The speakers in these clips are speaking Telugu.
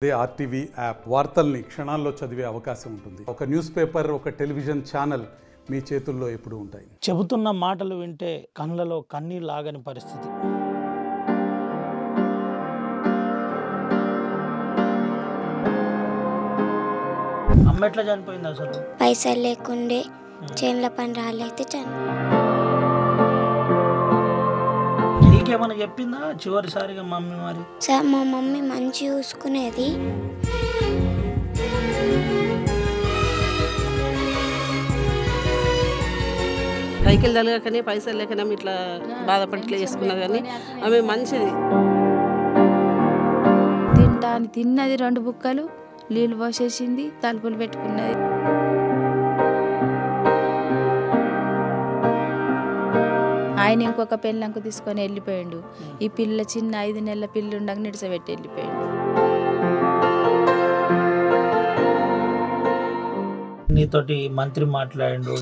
అదే ఆర్టీవీ యాప్ వార్తల్ని క్షణాల్లో చదివే అవకాశం ఉంటుంది. ఒక న్యూస్ పేపర్, ఒక టెలివిజన్ ఛానల్ మీ చేతుల్లో ఎప్పుడూ ఉంటాయి. చెబుతున్న మాటలు వింటే కళ్ళలో కన్నీళ్ళు ఆగని పరిస్థితి. అమ్మ ఎట్లా చనిపోయింది అసలు? పైసలు లేకుండే చేనుల పని రాలైతే నీకేమైనా చెప్పిందా చివరిసారిగా మమ్మీ? మరి సార్ మా మమ్మీ మంచి చూసుకునేది. సైకిల్ తలగకనే పైసలు లేకనే ఇట్లా బాధపడి ఇట్లా చేసుకున్నది, కానీ ఆమె మంచిది. తిన్నది 2 బుక్కలు నీళ్ళు పోసేసింది, తలుపులు పెట్టుకున్నది. ఆయన ఇంకొక పెళ్ళంకు తీసుకొని వెళ్ళిపోయాడు. ఈ పిల్ల చిన్న 5 నెలల పిల్ల ఉండగా నిడిసబెట్టి వెళ్ళిపోయాడు. నీతోటి మంత్రి మాట్లాడిండు.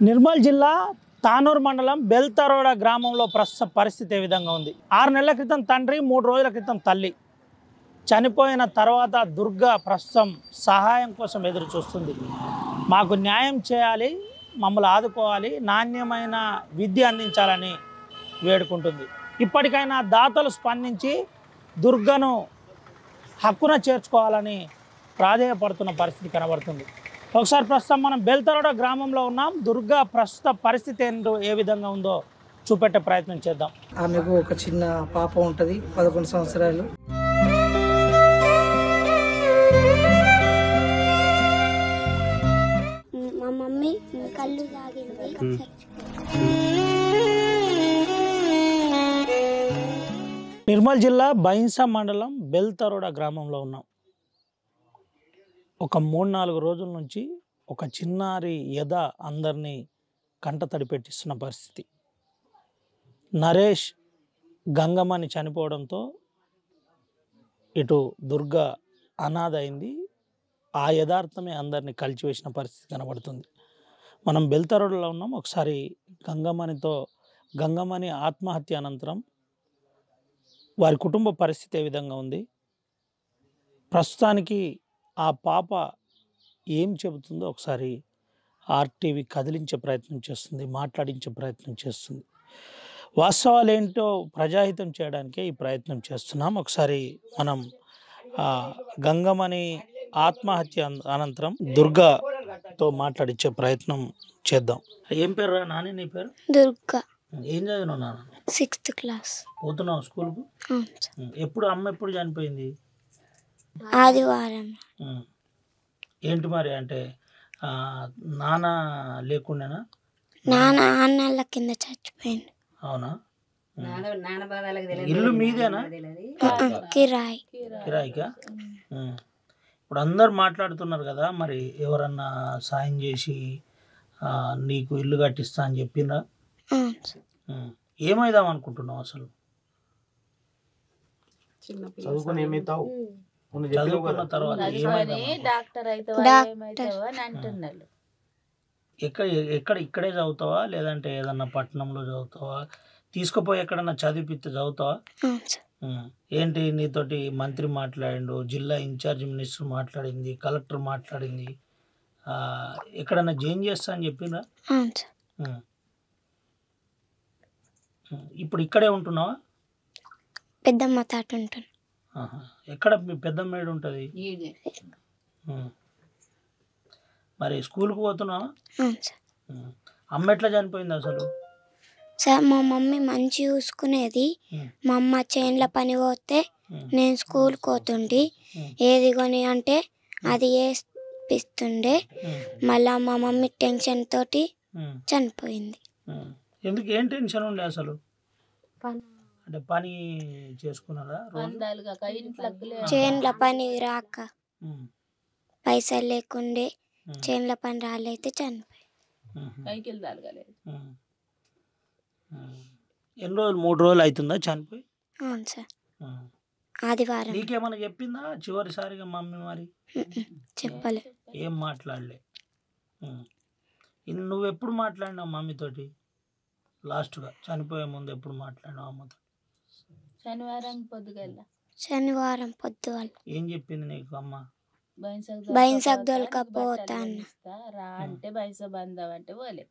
నిర్మల్ జిల్లా తానూరు మండలం బెల్తరోడ గ్రామంలో ప్రస్తుత పరిస్థితి ఏ విధంగా ఉంది? 6 నెలల క్రితం తండ్రి, 3 రోజుల క్రితం తల్లి చనిపోయిన తర్వాత దుర్గా ప్రస్తుతం సహాయం కోసం ఎదురు చూస్తుంది. మాకు న్యాయం చేయాలి, మమ్మల్ని ఆదుకోవాలి, నాణ్యమైన విద్య అందించాలని వేడుకుంటుంది. ఇప్పటికైనా దాతలు స్పందించి దుర్గను హక్కున చేర్చుకోవాలని ప్రాధేయపడుతున్న పరిస్థితి కనబడుతుంది. ఒకసారి ప్రస్తుతం మనం బెల్తరోడ గ్రామంలో ఉన్నాం. దుర్గా ప్రస్తుత పరిస్థితి ఏంటో ఏ విధంగా ఉందో చూపెట్టే ప్రయత్నం చేద్దాం. ఆమెకు ఒక చిన్న పాప ఉంటుంది, 11 సంవత్సరాలు. మా మమ్మీ కళ్ళు తాగింది. నిర్మల్ జిల్లా బైన్సా మండలం బెల్తరోడ గ్రామంలో ఉన్నాం. ఒక 3-4 రోజుల నుంచి ఒక చిన్నారి యద అందరినీ కంట తడి పెట్టిస్తున్న పరిస్థితి. నరేష్ గంగమ్మని చనిపోవడంతో ఇటు దుర్గా అనాథ అయింది. ఆ యథార్థమే అందరినీ కలిచివేసిన పరిస్థితి కనబడుతుంది. మనం బెల్తరోడలో ఉన్నాం. ఒకసారి గంగమ్మని ఆత్మహత్య అనంతరం వారి కుటుంబ పరిస్థితి ఏ విధంగా ఉంది, ప్రస్తుతానికి ఆ పాప ఏం చెబుతుందో ఒకసారి ఆర్టీవీ కదిలించే ప్రయత్నం చేస్తుంది, మాట్లాడించే ప్రయత్నం చేస్తుంది. వాస్తవాలు ఏంటో ప్రజాహితం చేయడానికే ఈ ప్రయత్నం చేస్తున్నాం. ఒకసారి మనం గంగమ్మని ఆత్మహత్య అనంతరం దుర్గాతో మాట్లాడించే ప్రయత్నం చేద్దాం. ఏం పేరు రా నాని? నీ పేరు? దుర్గా. ఏం చదివినావు నాన్న? 6th class. పోతున్నావు స్కూల్కు? ఎప్పుడు అమ్మ ఎప్పుడు చనిపోయింది? ఆదివారం. ఏంటి మరి, అంటే నాన్న లేకుండానా? నాన్న 6 నెలల కింద చచ్చిపోయింది. అవునా? ఇల్లు మీదేనా? కిరాయి. కిరాయికా? ఇప్పుడు అందరు మాట్లాడుతున్నారు కదా, మరి ఎవరన్నా సాయం చేసి నీకు ఇల్లు కట్టిస్తా అని చెప్పిండ్రా? ఏమైదాం అనుకుంటున్నావు అసలు? చదువుకుని ఏమైతావు? చదువుకున్న తర్వాత డాక్టర్ అని అంటున్నారు. ఇక్కడే చదువుతావా, లేదంటే ఏదన్నా పట్టణంలో చదువుతావా? తీసుకుపోయి ఎక్కడన్నా చదివిపిస్తే చదువుతావా? ఏంటి నీతోటి మంత్రి మాట్లాడిండు, జిల్లా ఇన్ఛార్జ్ మినిస్టర్ మాట్లాడింది, కలెక్టర్ మాట్లాడింది, ఎక్కడన్నా జాయిన్ చేస్తా అని చెప్పిండ్రా? ఇప్పుడు ఇక్కడే ఉంటున్నావా? పెద్దమ్మ తాట ఉంటుంది. ఎక్కడ మీ పెద్దమ్మ ఏడు ఉంటుంది? మరి స్కూల్కి పోతున్నావా? అమ్మ ఎట్లా చనిపోయింది అసలు? సార్ మా మమ్మీ మంచి చూసుకునేది. మా అమ్మ చేనుల పని పోతే నేను స్కూల్కి పోతుండే, ఏది కొని అంటే అది వేపిస్తుండే. మళ్ళా మా మమ్మీ టెన్షన్ తోటి చనిపోయింది. ఎందుకు, ఏం టెన్షన్ ఉండే అసలు? అంటే పని చేసుకున్నారా? చేనుల పని రాక పైసలు లేకుండే చేనుల పని రాలైతే చనిపోయి. ఎన్ని రోజులు? 3 రోజులు అవుతుందా చనిపోయి? అవును సార్. ఆదివారం. నీకేమైనా చెప్పిందా చివరిసారిగా మమ్మీ? మరి చెప్పలే. ఏం మాట్లాడలే. నువ్వు ఎప్పుడు మాట్లాడినావు మమ్మీతోటి లాస్ట్గా చనిపోయే ముందు ఎప్పుడు మాట్లాడినావు అమ్మతో? శనివారం పొద్దుగల. ఏం చెప్పింది నీకు అమ్మ? బైన్సాకు దొరకపోతాను రా అంటే బైన్స బందం అంటే పోలే.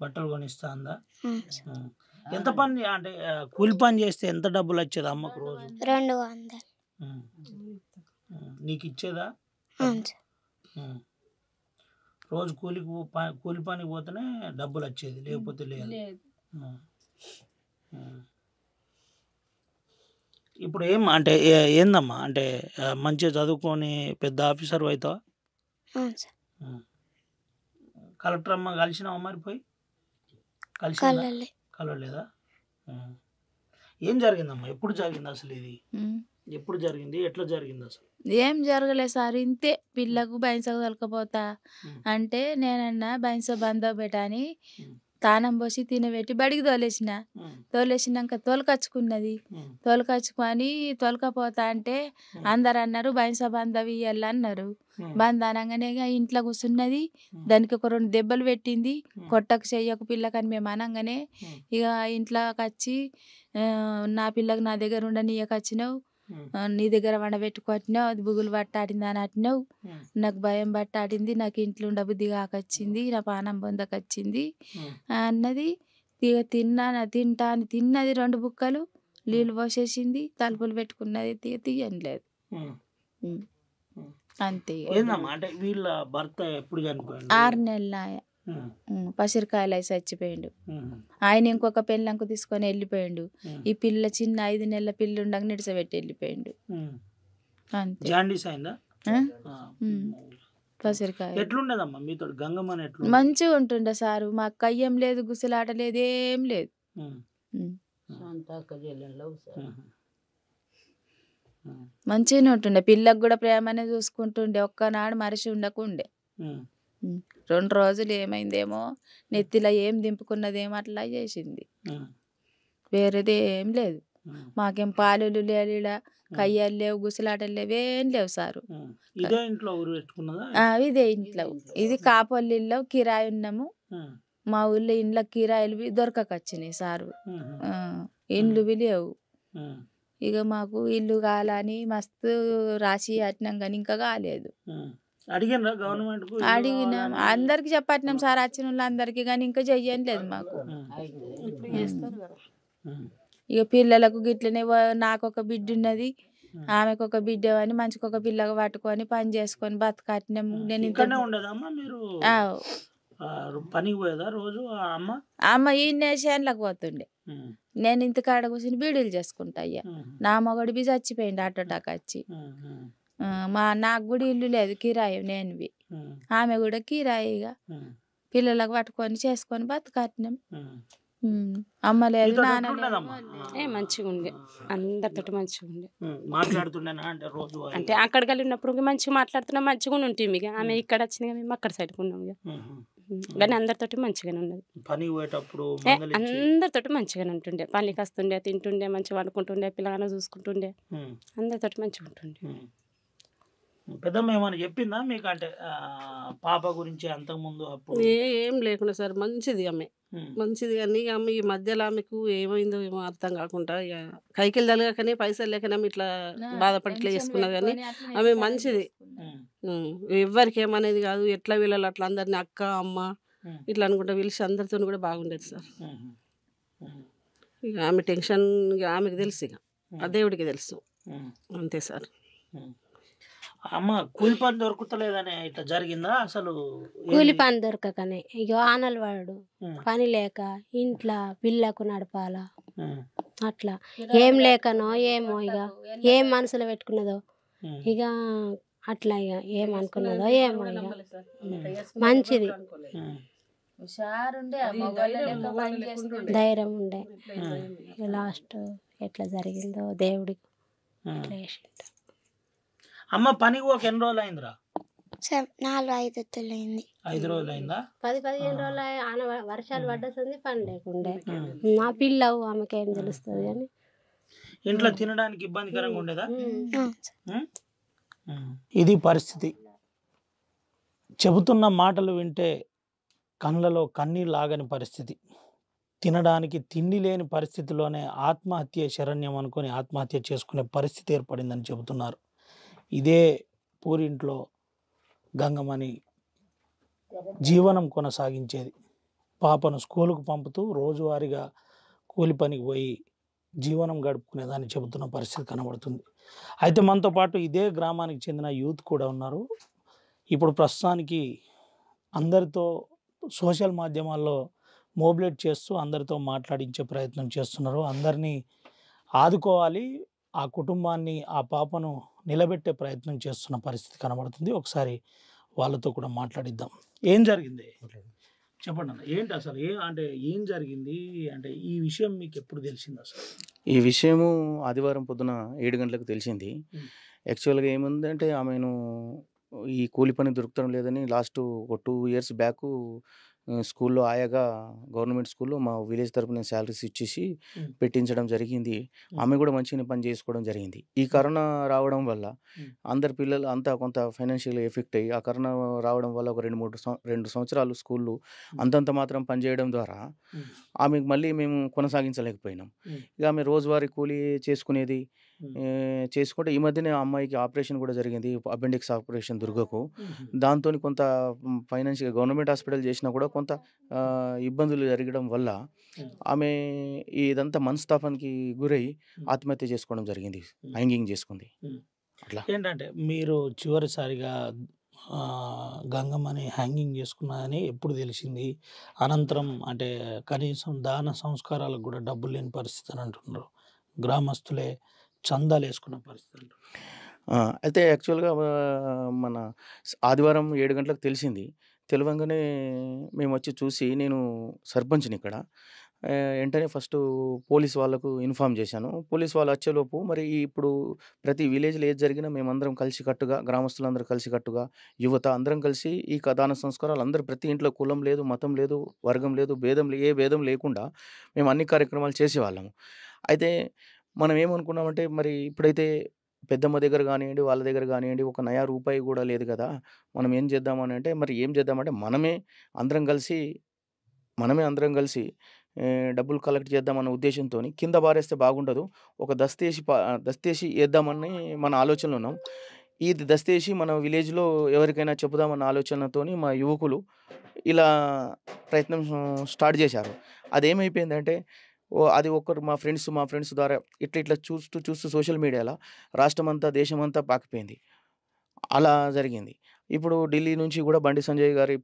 బట్టలు కొనిస్తా అందా? ఎంత పని అంటే కూలి పని చేస్తే ఎంత డబ్బులు వచ్చేది అమ్మకు రోజు? 200. నీకు ఇచ్చేదా? రోజు కూలి పనికి పోతేనే డబ్బులు వచ్చేది, లేకపోతే లేదు. ఇప్పుడు ఏం అంటే ఏందమ్మా అంటే మంచిగా చదువుకొని పెద్ద ఆఫీసర్ అవుతావా? కలెక్టర్ అమ్మ కలిసినావా మరి? పోయి కలవలేదా? ఏం జరిగిందమ్మా? ఎప్పుడు జరిగింది అసలు ఇది? ఎప్పుడు జరిగింది? ఎట్లా జరిగింది అసలు? ఏం జరగలేదు సార్, ఇంతే పిల్లకు బైన్సకు తొలకపోతా అంటే నేనన్నా బైన్స బందో పెట్టని తానం పోసి తినబెట్టి బడికి తోలేసినాక తోలుకచ్చుకున్నది. తోలుకచ్చుకొని తోలుకపోతా అంటే అందరు అన్నారు బైన్స బందవి ఇయ్యాలి అన్నారు. బంద్ అనగానే ఇంట్లో కూర్చున్నది. దానికి ఒక 2 దెబ్బలు పెట్టింది. కొట్టకు చెయ్యకు పిల్లకని మేము అనగానే ఇక ఇంట్లోకి వచ్చి నా పిల్లకు నా దగ్గర ఉండనీయకు వచ్చినావు, నీ దగ్గర వండబెట్టుకొచ్చినావు, అది బుగులు పట్టాడింది అని అట్టినావు, నాకు భయం పట్టాడింది, నాకు ఇంట్లో ఉండబుద్ధి కాకొచ్చింది, నా పానం పొందకొచ్చింది అన్నది. ఇక తిన్నది 2 బుక్కలు నీళ్ళు పోసేసింది, తలుపులు పెట్టుకున్నది, తీయని లేదు. అంతే. అంటే వీళ్ళ భర్త ఎప్పుడు చనిపోయాడు? 6 నెలల పసిరికాయలు వేసి చచ్చిపోయిండు. ఆయన ఇంకొక పెళ్ళంకు తీసుకొని వెళ్ళిపోయిండు. ఈ పిల్ల చిన్న 5 నెలల పిల్ల ఉండగా నిడిసబెట్టి వెళ్ళిపోయిండు. అంతే. జాండీస్ అయిందా? పసిరికాయ ఎట్లుండదమ్మా మీతో గంగమ్మని? ఎట్లా మంచిగా ఉంటుండే సారు, మాకు కయ్యం లేదు, గుసలాట లేదు, ఏం లేదు. మంచిగానే ఉంటుండే. పిల్లకు కూడా ప్రేమనే చూసుకుంటుండే, ఒక్కనాడు మనిషి ఉండకుండే. 2 రోజులు ఏమైందేమో, నెత్తిలో ఏం దింపుకున్నదేమో అట్లా చేసింది, వేరేది ఏం లేదు. మాకేం పాలులు లేవు, కయ్యాలు లేవు, గుసలాటలు లేవు, ఏం లేవు సారు. ఇదే ఇంట్లో. ఇది కాపల్లిలో కిరాయి ఉన్నాము. మా ఊళ్ళో ఇండ్ల కిరాయిలు దొరకకొచ్చినాయి సారు, ఇండ్లు లేవు. ఇక మాకు ఇల్లు కావాలని మస్తు రాసి అట్టినాం కానీ ఇంకా కాలేదు. అడిగినాం, అందరికి చెప్పట్టినాం సార్, వచ్చిన వాళ్ళు అందరికి, కానీ ఇంకా చెయ్యని లేదు మాకు. ఇక పిల్లలకు గిట్లనే నాకు ఒక బిడ్డ ఉన్నది, ఆమెకు ఒక బిడ్డ అని మంచిగా ఒక పిల్లగా పట్టుకొని పని చేసుకొని బతకట్టినాము. నేను పనికి పోయేదా రోజు? అమ్మ ఈ నేషన్లకు పోతుండే, నేను ఇంతకాడ కూర్చొని బీడీలు చేసుకుంటా. అయ్యా నా మొగడు బి చచ్చిపోయిండు అటాక్ వచ్చి. నాకు కూడా ఇల్లు లేదు, కిరాయి నేనువి, ఆమె కూడా కిరాయిగా పిల్లలకు పట్టుకొని చేసుకొని బతకట్టినాం. అమ్మ లేదు, నాన్న మంచిగా ఉండే, అందరితో మంచిగా ఉండే. మాట్లాడుతుండేనా అంటే అక్కడికి వెళ్ళి ఉన్నప్పుడు మంచిగా మాట్లాడుతున్నాం, మంచిగా ఉంటుంది. ఇక ఆమె ఇక్కడ వచ్చింది, మేము అక్కడ సైడ్కి ఉన్నాం. కానీ అందరితోటి మంచిగానే ఉన్నది. పనికి పోయేటప్పుడు అందరితోటి మంచిగానే ఉంటుండే, పనికి వస్తుండే, తింటుండే, మంచిగా వండుకుంటుండే, పిల్లగానే చూసుకుంటుండే, అందరితోటి మంచిగా ఉంటుండే. పెద్దమ్మ ఏమైనా చెప్పిందా మీకు అంటే పాప గురించి అంతకుముందు? అప్పుడు ఏం లేకుండా సార్, మంచిది ఆమె, మంచిది. కానీ ఆమె ఈ మధ్యలో ఆమెకు ఏమైందో ఏమో అర్థం కాకుండా ఇక కైకిలు తలగకనే పైసలు లేకనే ఇట్లా బాధపడి ఇట్లా చేసుకున్నది. కానీ ఆమె మంచిది, ఎవ్వరికి ఏమనేది కాదు. ఎట్లా వీళ్ళలో అట్లా అందరిని అక్క అమ్మ ఇట్లా అనుకుంటా పిలిచి అందరితో కూడా బాగుండేది సార్. ఇక ఆమె టెన్షన్ ఆమెకు తెలుసు, ఇక ఆ దేవుడికి తెలుసు, అంతే సార్. అమ్మ కూలి పని దొరుకుతలేదని ఇట్లా జరిగిందా అసలు? కూలి పని దొరకకనే ఇక ఆనలు వాడు పని లేక ఇంట్లో పిల్లకు నడపాలా, అట్లా ఏం లేకనో ఏమో, ఇక ఏం మనసులో పెట్టుకున్నదో, ఇక అట్లా ఇక ఏమనుకున్నదో ఏమో. ఇక మంచిది, ధైర్యం ఉండే. లాస్ట్ ఎట్లా జరిగిందో దేవుడికి ఎట్లా చేసిందో. అమ్మ పనికి ఒక ఎన్ని రోజులు అయిందిరా? 4-5 అయింది. 5 రోజులు అయిందా? 10-15 రోజులు వర్షాలు పడ్డది, పని లేకుండే. మా పిల్లవు ఆమెకి ఏం తెలుస్తుంది. కానీ ఇంట్లో తినడానికి ఇబ్బందికరంగా ఉండేదా? ఇది పరిస్థితి. చెబుతున్న మాటలు వింటే కళ్ళలో కన్నీళ్ళు ఆగని పరిస్థితి. తినడానికి తిండి లేని పరిస్థితిలోనే ఆత్మహత్య శరణ్యం అనుకొని ఆత్మహత్య చేసుకునే పరిస్థితి ఏర్పడిందని చెబుతున్నారు. ఇదే పూరింట్లో గంగమని జీవనం కొనసాగించేది. పాపను స్కూలుకు పంపుతూ రోజువారీగా కూలి పనికి పోయి జీవనం గడుపుకునేదాన్ని చెబుతున్న పరిస్థితి కనబడుతుంది. అయితే మనతో పాటు ఇదే గ్రామానికి చెందిన యూత్ కూడా ఉన్నారు. ఇప్పుడు ప్రస్తుతానికి అందరితో సోషల్ మాధ్యమాల్లో మోబిలేట్ చేస్తూ అందరితో మాట్లాడించే ప్రయత్నం చేస్తున్నారు. అందరినీ ఆదుకోవాలి, ఆ కుటుంబాన్ని, ఆ పాపను నిలబెట్టే ప్రయత్నం చేస్తున్న పరిస్థితి కనబడుతుంది. ఒకసారి వాళ్ళతో కూడా మాట్లాడిద్దాం. ఏం జరిగింది చెప్పండి అన్న. ఏంటి అసలు అంటే ఏం జరిగింది? అంటే ఈ విషయం మీకు ఎప్పుడు తెలిసింది అసలు? ఈ విషయము ఆదివారం పొద్దున 7 గంటలకు తెలిసింది. యాక్చువల్గా ఏముందంటే ఆమెను ఈ కూలి పని దొరకడం లేదని లాస్ట్ ఒక 2 ఇయర్స్ బ్యాక్ స్కూల్లో ఆయాగా గవర్నమెంట్ స్కూల్లో మా విలేజ్ తరపున శాలరీస్ ఇచ్చేసి పెట్టించడం జరిగింది. ఆమె కూడా మంచిగా పని చేసుకోవడం జరిగింది. ఈ కరోనా రావడం వల్ల అందరి పిల్లలు అంతా కొంత ఫైనాన్షియల్ ఎఫెక్ట్ అయ్యి ఆ కరోనా రావడం వల్ల ఒక 2 సంవత్సరాలు స్కూళ్ళు అంతంత మాత్రం పనిచేయడం ద్వారా ఆమెకు మళ్ళీ మేము కొనసాగించలేకపోయినాం. ఇక ఆమె రోజువారీ కూలీ చేసుకునేది చేసుకుంటే ఈ మధ్యనే ఆ అమ్మాయికి ఆపరేషన్ కూడా జరిగింది, అపెండిక్స్ ఆపరేషన్ దుర్గకు. దాంతో కొంత ఫైనాన్షియల్ గవర్నమెంట్ హాస్పిటల్ చేసినా కూడా కొంత ఇబ్బందులు జరగడం వల్ల ఆమె ఇదంతా మనస్తాపానికి గురై ఆత్మహత్య చేసుకోవడం జరిగింది, హ్యాంగింగ్ చేసుకుంది. అట్లా ఏంటంటే మీరు చివరిసారిగా గంగమ్మని హ్యాంగింగ్ చేసుకున్నారని ఎప్పుడు తెలిసింది? అనంతరం అంటే కనీసం దాన సంస్కారాలకు కూడా డబ్బులు లేని పరిస్థితి అని అంటున్నారు. గ్రామస్తులే చందాలు వేసుకున్న పరిస్థితి. అయితే యాక్చువల్గా మన ఆదివారం 7 గంటలకు తెలిసింది. తెలియగానే మేము వచ్చి చూసి, నేను సర్పంచ్ని ఇక్కడ, వెంటనే ఫస్ట్ పోలీస్ వాళ్ళకు ఇన్ఫామ్ చేశాను. పోలీస్ వాళ్ళు వచ్చేలోపు మరి ఇప్పుడు ప్రతి విలేజ్లో ఏది జరిగినా మేమందరం కలిసికట్టుగా, గ్రామస్తులందరూ కలిసికట్టుగా, యువత అందరం కలిసి ఈ దాన సంస్కారాలు అందరూ ప్రతి ఇంట్లో కులం లేదు, మతం లేదు, వర్గం లేదు, ఏ భేదం లేకుండా మేము అన్ని కార్యక్రమాలు చేసేవాళ్ళము. అయితే మనం ఏమనుకున్నామంటే మరి ఇప్పుడైతే పెద్దమ్మ దగ్గర కానివ్వండి, వాళ్ళ దగ్గర కానివ్వండి, ఒక నయా రూపాయి కూడా లేదు కదా, మనం ఏం చేద్దామని అంటే మరి ఏం చేద్దామంటే మనమే అందరం కలిసి డబ్బులు కలెక్ట్ చేద్దామన్న ఉద్దేశంతో కింద బారేస్తే బాగుండదు, ఒక దస్తేసి వేద్దామని మన ఆలోచనలో ఉన్నాం. ఈ దస్తేసి మన విలేజ్లో ఎవరికైనా చెప్పుదామన్న ఆలోచనతో మా యువకులు ఇలా ప్రయత్నం స్టార్ట్ చేశారు. అదేమైపోయిందంటే అది ఒకరు మా ఫ్రెండ్స్ ద్వారా ఇట్లా చూస్తూ సోషల్ మీడియాలో రాష్ట్రమంతా దేశమంతా పాకిపోయింది. అలా జరిగింది. ఇప్పుడు ఢిల్లీ నుంచి కూడా బండి సంజయ్ గారి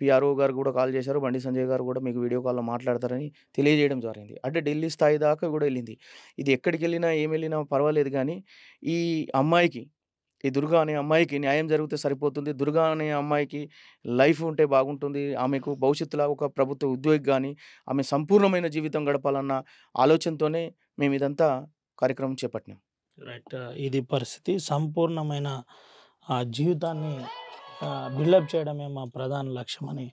పిఆర్ఓ గారు కూడా కాల్ చేశారు. బండి సంజయ్ గారు కూడా మీకు వీడియో కాల్లో మాట్లాడతారని తెలియజేయడం జరిగింది. అంటే ఢిల్లీ స్థాయి దాకా కూడా వెళ్ళింది. ఇది ఎక్కడికి వెళ్ళినా ఏం వెళ్ళినా పర్వాలేదు, కానీ ఈ దుర్గా అనే అమ్మాయికి న్యాయం జరిగితే సరిపోతుంది. దుర్గా అనే అమ్మాయికి లైఫ్ ఉంటే బాగుంటుంది. ఆమెకు భవిష్యత్తులో ఒక ప్రభుత్వ ఉద్యోగి కానీ ఆమె సంపూర్ణమైన జీవితం గడపాలన్న ఆలోచనతోనే మేము ఇదంతా కార్యక్రమం చేపట్టినాం. రైట్, ఇది పరిస్థితి. సంపూర్ణమైన జీవితాన్ని బిల్డప్ చేయడమే మా ప్రధాన లక్ష్యం అని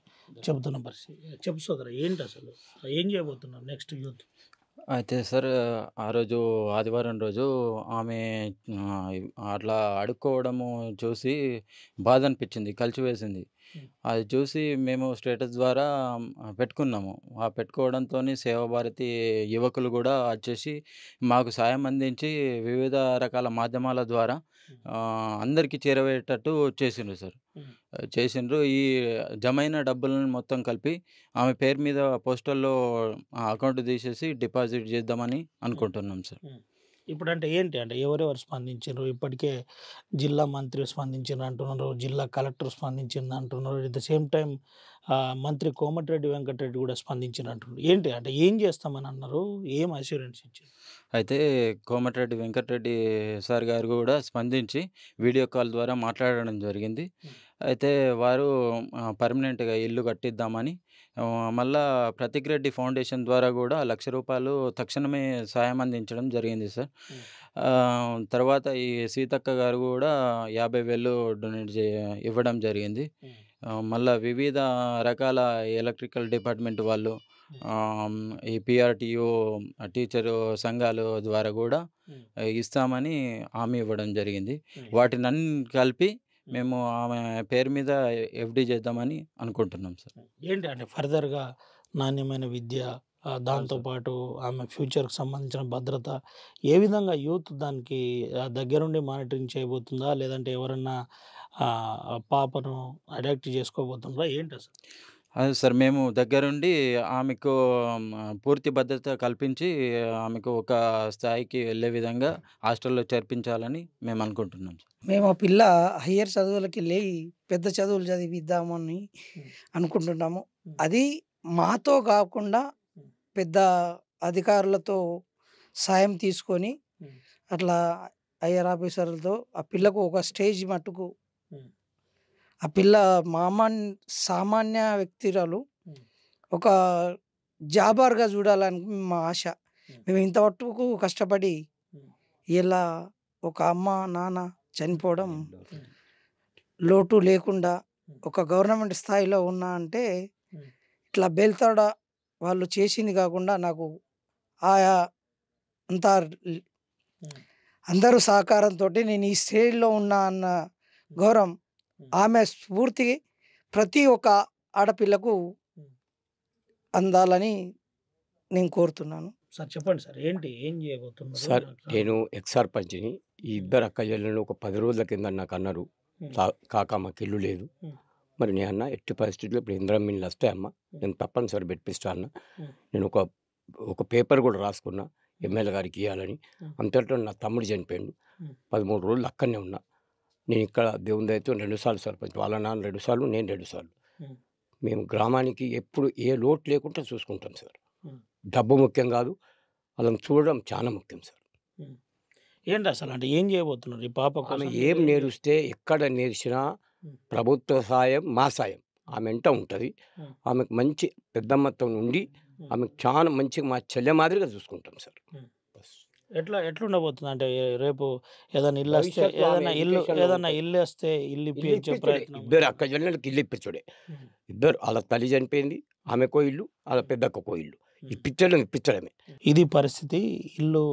చెబుతున్న పరిస్థితి. చెప్పు సోదరా, ఏంటి అసలు ఏం చేయబోతున్నారు నెక్స్ట్ యూత్? అయితే సార్, ఆ రోజు ఆదివారం రోజు ఆమె అట్లా అడుక్కోవడము చూసి బాధ అనిపించింది, కలిచివేసింది. అది చూసి మేము స్టేటస్ ద్వారా పెట్టుకున్నాము. ఆ పెట్టుకోవడంతో సేవాభారతి యువకులు కూడా వచ్చేసి మాకు సాయం అందించి వివిధ రకాల మాధ్యమాల ద్వారా అందరికీ చేరవేటట్టు చేసిండ్రు. ఈ జమైన డబ్బులను మొత్తం కలిపి ఆమె పేరు మీద పోస్టల్లో అకౌంట్ తీసేసి డిపాజిట్ చేద్దామని అనుకుంటున్నాం సార్. ఇప్పుడు అంటే ఏంటి అంటే ఎవరెవరు స్పందించారు? ఇప్పటికే జిల్లా మంత్రి స్పందించారు అంటున్నారు, జిల్లా కలెక్టర్ స్పందించింది అంటున్నారు, ఎట్ ద సేమ్ టైం మంత్రి కోమటిరెడ్డి వెంకటరెడ్డి కూడా స్పందించారు అంటున్నారు. ఏంటి అంటే ఏం చేస్తామని అన్నారు, ఏం అష్యూరెన్స్ ఇచ్చారు? అయితే కోమటిరెడ్డి వెంకటరెడ్డి సార్ గారు కూడా స్పందించి వీడియో కాల్ ద్వారా మాట్లాడడం జరిగింది. అయితే వారు పర్మనెంట్గా ఇల్లు కట్టిద్దామని, మళ్ళా ప్రతీక్ రెడ్డి ఫౌండేషన్ ద్వారా కూడా ₹1,00,000 తక్షణమే సాయం అందించడం జరిగింది సార్. తర్వాత ఈ సీతక్క గారు కూడా 50,000 డొనేట్ ఇవ్వడం జరిగింది. మళ్ళా వివిధ రకాల ఎలక్ట్రికల్ డిపార్ట్మెంట్ వాళ్ళు, ఈ పిఆర్టీయూ టీచరు సంఘాల ద్వారా కూడా ఇస్తామని హామీ ఇవ్వడం జరిగింది. వాటినన్నీ కలిపి మేము ఆమె పేరు మీద ఎఫ్డి చేద్దామని అనుకుంటున్నాం సార్. ఏంటి అంటే ఫర్దర్గా నాణ్యమైన విద్య, దాంతోపాటు ఆమె ఫ్యూచర్కి సంబంధించిన భద్రత ఏ విధంగా యూత్ దానికి దగ్గరుండి మానిటరింగ్ చేయబోతుందా, లేదంటే ఎవరన్నా పాపను అడాప్ట్ చేసుకోబోతుందా, ఏంటి అసలు? అదే సార్, మేము దగ్గరుండి ఆమెకు పూర్తి భద్రత కల్పించి ఆమెకు ఒక స్థాయికి వెళ్ళే విధంగా హాస్టల్లో చేర్పించాలని మేము అనుకుంటున్నాం సార్. మేము ఆ పిల్ల హయ్యర్ చదువులకి వెళ్ళి పెద్ద చదువులు చదివిద్దామని అనుకుంటున్నాము. అది మాతో కాకుండా పెద్ద అధికారులతో సాయం తీసుకొని అట్లా హయ్యర్ ఆఫీసర్లతో ఆ పిల్లకు ఒక స్టేజ్ మట్టుకు, ఆ పిల్ల సామాన్య వ్యక్తిరాలు ఒక జాబార్గా చూడాలని మా ఆశ. మేము ఇంతవరకు కష్టపడి ఇలా ఒక అమ్మ నాన్న చనిపోవడం లోటు లేకుండా ఒక గవర్నమెంట్ స్థాయిలో ఉన్నా అంటే ఇట్లా బేల్తాడ వాళ్ళు చేసింది కాకుండా నాకు ఆయా అంతా అందరూ సహకారంతో నేను ఈ స్టేజ్లో ఉన్నా అన్న గౌరవం, ఆమె స్ఫూర్తి ప్రతి ఒక్క ఆడపిల్లకు అందాలని నేను కోరుతున్నాను. సార్ చెప్పండి సార్, ఏం చేయబోతున్నారు? సార్ నేను ఎక్స్-సర్పంచ్ని. ఈ ఇద్దరు అక్క చెల్లెళ్ళు ఒక 10 రోజుల కింద నాకు అన్నారు, కాకా మాకు ఇల్లు లేదు. మరి నేను అన్న ఎట్టి పరిస్థితుల్లో ఇప్పుడు ఇందిరమ్మ ఇల్లు వస్తే అమ్మ నేను తప్పనిసరి పెట్టిస్తా అన్న. నేను ఒక పేపర్ కూడా రాసుకున్నా ఎమ్మెల్యే గారికి ఇవ్వాలని. అంతట్లో నా తమ్ముడు చనిపోయాడు. 13 రోజులు అక్కడనే ఉన్నా. నేను ఇక్కడ దేవుని దయతో 2 సార్లు సర్పంచ్, వాళ్ళ నాన్న 2 సార్లు, నేను 2 సార్లు. మేము గ్రామానికి ఎప్పుడు ఏ లోటు లేకుండా చూసుకుంటాం సార్. డబ్బు ముఖ్యం కాదు, వాళ్ళని చూడడం చాలా ముఖ్యం సార్. ఏంటి అసలు అంటే ఏం చేయబోతున్నారు ఈ పాప? ఆమె ఏం నేర్స్తే ఎక్కడ నేర్చినా ప్రభుత్వ సాయం మా సాయం ఆమె వెంట ఉంటుంది. ఆమెకు మంచి పెద్దమ్మతో ఉండి ఆమెకు చాలా మంచిగా మా చెల్లె మాదిరిగా చూసుకుంటాం సార్. ఎట్లుండబోతుంది అంటే రేపు ఏదైనా ఇల్లు వస్తే, ఏదైనా ఇల్లు వస్తే ఇల్లు ఇప్పించే ప్రయత్నం? ఇద్దరు అక్క చెల్లెళ్ళకి ఇల్లు ఇప్పించుడే. ఇద్దరు వాళ్ళ తల్లి చనిపోయింది, ఆమెకో ఇల్లు, వాళ్ళ పెద్దక్కకో ఇల్లు ఇప్పించడమే. ఇది పరిస్థితి. ఇల్లు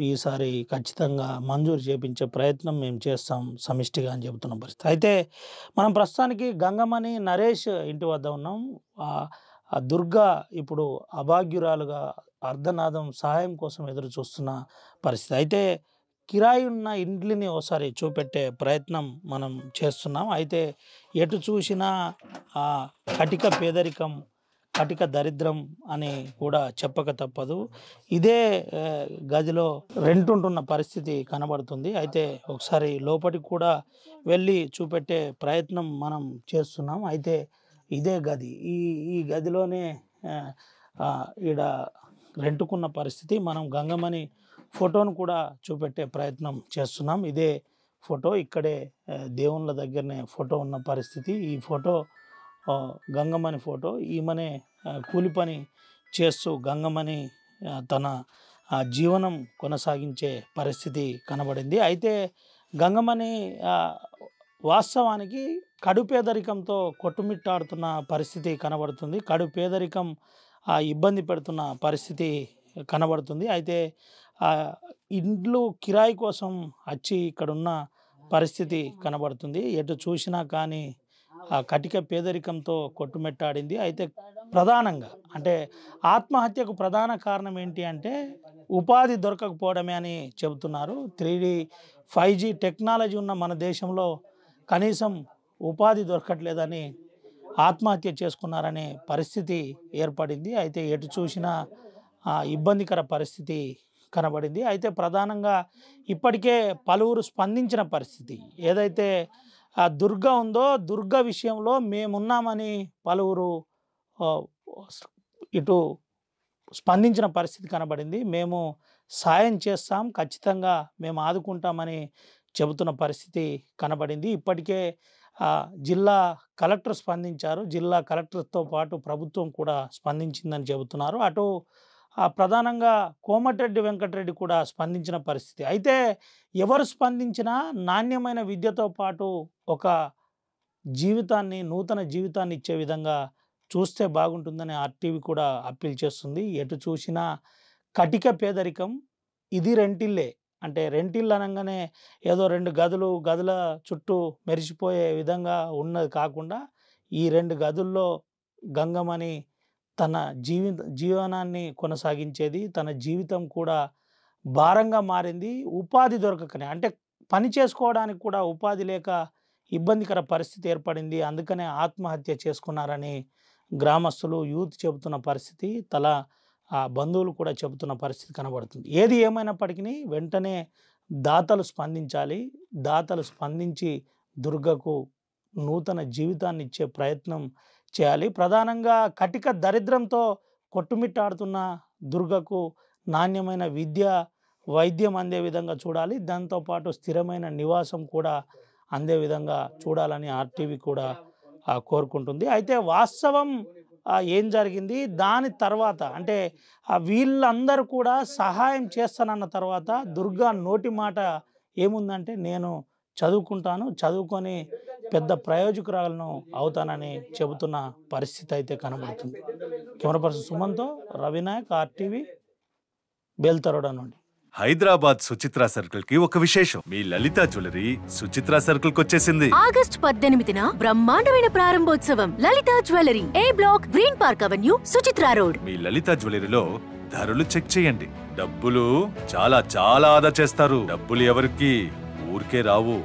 ఈసారి ఖచ్చితంగా మంజూరు చేపించే ప్రయత్నం మేము చేస్తాం సమిష్టిగా అని చెబుతున్న పరిస్థితి. అయితే మనం ప్రస్తుతానికి గంగమణి నరేష్ ఇంటి వద్ద ఉన్నాం. ఆ దుర్గా ఇప్పుడు అభాగ్యురాలుగా అర్ధనాదం సహాయం కోసం ఎదురు చూస్తున్న పరిస్థితి. అయితే కిరాయి ఉన్న ఇండ్లని ఒకసారి చూపెట్టే ప్రయత్నం మనం చేస్తున్నాం. అయితే ఎటు చూసినా కటిక పేదరికం, కటిక దరిద్రం అని కూడా చెప్పక తప్పదు. ఇదే గదిలో రెంట్ ఉంటున్న పరిస్థితి కనబడుతుంది. అయితే ఒకసారి లోపలికి కూడా వెళ్ళి చూపెట్టే ప్రయత్నం మనం చేస్తున్నాం. అయితే ఇదే గది, ఈ గదిలోనే ఈడ రెంటుకున్న పరిస్థితి. మనం గంగమణి ఫోటోను కూడా చూపెట్టే ప్రయత్నం చేస్తున్నాం. ఇదే ఫోటో, ఇక్కడే దేవుళ్ళ దగ్గరనే ఫోటో ఉన్న పరిస్థితి. ఈ ఫోటో గంగమణి ఫోటో. ఈమెనే కూలి పని చేస్తూ గంగమణి తన జీవనం కొనసాగించే పరిస్థితి కనబడింది. అయితే గంగమణి వాస్తవానికి కడు పేదరికంతో కొట్టుమిట్టాడుతున్న పరిస్థితి కనబడుతుంది. కడు పేదరికం ఇబ్బంది పెడుతున్న పరిస్థితి కనబడుతుంది. అయితే ఇండ్లు కిరాయి కోసం వచ్చి ఇక్కడున్న పరిస్థితి కనబడుతుంది. ఎటు చూసినా కానీ కటిక పేదరికంతో కొట్టుమిట్టాడింది. అయితే ప్రధానంగా అంటే ఆత్మహత్యకు ప్రధాన కారణం ఏంటి అంటే ఉపాధి దొరకకపోవడమే అని చెబుతున్నారు. 3D 5G టెక్నాలజీ ఉన్న మన దేశంలో కనీసం ఉపాధి దొరకట్లేదని ఆత్మహత్య చేసుకున్నారనే పరిస్థితి ఏర్పడింది. అయితే ఎటు చూసినా ఇబ్బందికర పరిస్థితి కనబడింది. అయితే ప్రధానంగా ఇప్పటికే పలువురు స్పందించిన పరిస్థితి. ఏదైతే దుర్గ ఉందో దుర్గ విషయంలో మేమున్నామని పలువురు ఇటు స్పందించిన పరిస్థితి కనబడింది. మేము సాయం చేస్తాం, ఖచ్చితంగా మేము ఆదుకుంటామని చెబుతున్న పరిస్థితి కనబడింది. ఇప్పటికే జిల్లా కలెక్టర్ స్పందించారు. జిల్లా కలెక్టర్తో పాటు ప్రభుత్వం కూడా స్పందించిందని చెబుతున్నారు. అటు ప్రధానంగా కోమటిరెడ్డి వెంకటరెడ్డి కూడా స్పందించిన పరిస్థితి. అయితే ఎవరు స్పందించినా నాణ్యమైన విద్యతో పాటు ఒక జీవితాన్ని, నూతన జీవితాన్ని ఇచ్చే విధంగా చూస్తే బాగుంటుందని ఆర్టీవీ కూడా అప్పీల్ చేస్తుంది. ఎటు చూసినా కటిక పేదరికం, ఇది రెంటిల్లే అంటే రెంటిల్లు అనగానే ఏదో 2 గదుల చుట్టూ మెరిసిపోయే విధంగా ఉన్నది కాకుండా ఈ 2 గదుల్లో గంగమని తన జీవనాన్ని కొనసాగించేది, తన జీవితం కూడా భారంగా మారింది. ఉపాధి దొరకకనే, అంటే పని చేసుకోవడానికి కూడా ఉపాధి లేక ఇబ్బందికర పరిస్థితి ఏర్పడింది. అందుకనే ఆత్మహత్య చేసుకున్నారని గ్రామస్తులు, యూత్ చెబుతున్న పరిస్థితి, బంధువులు కూడా చెబుతున్న పరిస్థితి కనబడుతుంది. ఏది ఏమైనప్పటికీ వెంటనే దాతలు స్పందించాలి. దాతలు స్పందించి దుర్గకు నూతన జీవితాన్ని ఇచ్చే ప్రయత్నం చేయాలి. ప్రధానంగా కటిక దరిద్రంతో కొట్టుమిట్టాడుతున్న దుర్గకు నాణ్యమైన విద్య, వైద్యం అందే విధంగా చూడాలి. దాంతోపాటు స్థిరమైన నివాసం కూడా అందే విధంగా చూడాలని ఆర్టీవీ కూడా కోరుకుంటుంది. అయితే వాస్తవం ఏం జరిగింది, దాని తర్వాత అంటే వీళ్ళందరూ కూడా సహాయం చేస్తానన్న తర్వాత దుర్గా నోటి మాట ఏముందంటే, నేను చదువుకుంటాను, చదువుకొని పెద్ద ప్రయోజకురాలను అవుతానని చెబుతున్న పరిస్థితి అయితే కనబడుతుంది. కెమెరా పర్సన్ సుమన్తో రవినాయక్, ఆర్టీవీ, బెల్తరోడా నుండి. హైదరాబాద్ సుచిత్ర సర్కిల్ కి ఒక విశేషం. మీ లలిత జ్యువెలరీ సుచిత్ర సర్కిల్ కి వచ్చేసింది. ఆగస్ట్ 18న బ్రహ్మాండమైన ప్రారంభోత్సవం. Lalitha jewellery, A block, green park avenue, Suchitra road. మీ లలిత జ్యువెలరీలో ధరలు చెక్ చేయండి. డబ్బులు చాలా చాలా ఆదా చేస్తారు. డబ్బులు ఎవరికి ఊరికే రావు.